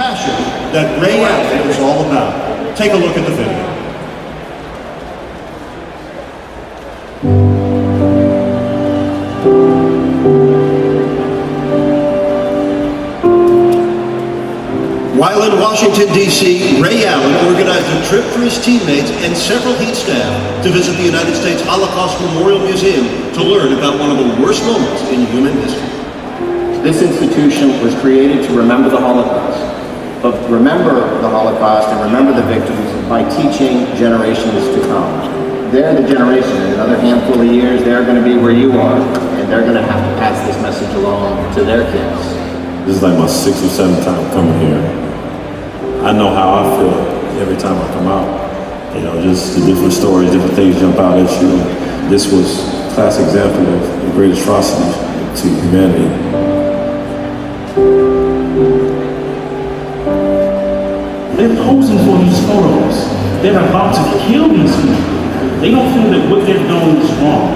passion that Ray Allen is all about. Take a look at the video. While in Washington, D.C., Ray Allen organized a trip for his teammates and several Heat staff to visit the United States Holocaust Memorial Museum to learn about one of the worst moments in human history. This institution was created to remember the Holocaust, but remember the Holocaust and remember the victims by teaching generations to come. They're the generation, in another handful of years, they're going to be where you are, and they're going to have to pass this message along to their kids. This is like my 6th or 7th time coming here. I know how I feel every time I come out. You know, just the different stories, different things jump out at you. This was a classic example of the great atrocity to humanity. They're posing for these photos. They're about to kill these people. They don't feel that what they're doing is wrong.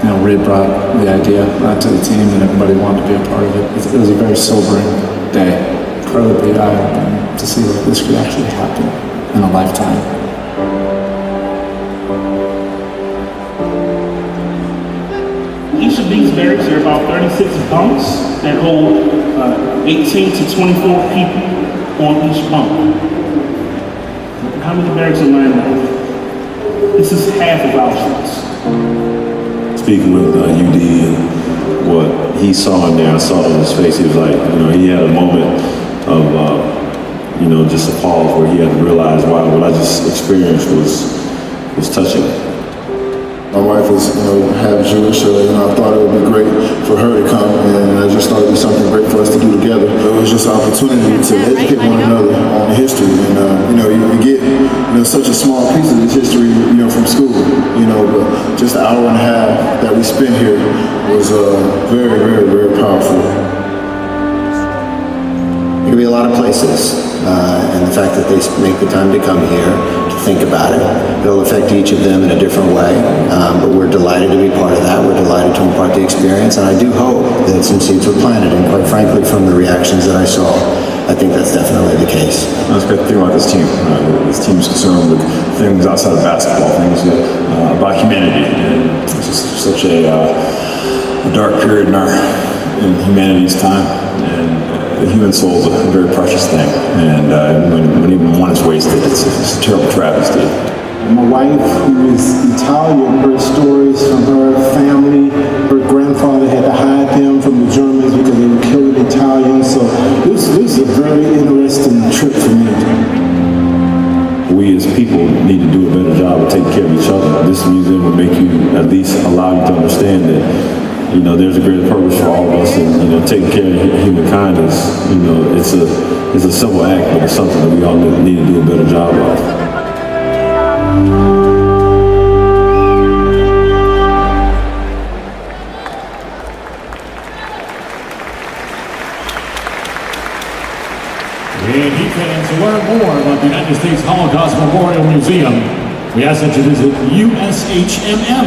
You know, Ray brought the idea to the team and everybody wanted to be a part of it. It was a very sobering day. Incredibly eye-opening to see that this could actually happen in a lifetime. Each of these barracks are about 36 bunks that hold 18 to 24 people on each bunk. How many barracks are lying there? This is half of Auschwitz. Speaking with UD and what he saw in there, I saw it in his face. He was like, you know, he had a moment of, you know, just a pause where he had to realize, wow, what I just experienced was touching. My wife is, you know, half Jewish, so you know, I thought it would be great for her to come, and I just thought it would be something great for us to do together. It was just an opportunity to educate one another on history, and you know, you get, you know, such a small piece of this history, you know, from school, you know, but just the hour and a half that we spent here was very, very, very powerful. There could be a lot of places, and the fact that they make the time to come here to think about it, it'll affect each of them in a different way, but we're delighted to be part of that. We're delighted to impart the experience, and I do hope that some seeds were planted, and quite frankly, from the reactions that I saw, I think that's definitely the case. That's the great thing about this team. This team's concerned with things outside of basketball, things about humanity, and it's just such a dark period in humanity's time, and the human soul is a very precious thing, and when even one is wasted, it's a terrible travesty. My wife, who is Italian, heard stories from her family. Her grandfather had to hide them from the Germans because they were killing Italians. So this is a very interesting trip for me. We as people need to do a better job of taking care of each other. This museum will make you, at least allow you to understand that, you know, there's a greater purpose for all of us, and you know, taking care of humankind is, you know, it's a simple act, but it's something that we all need to do a better job of. And he fans, to learn more about the United States Holocaust Memorial Museum, we ask that you visit ushmm.org.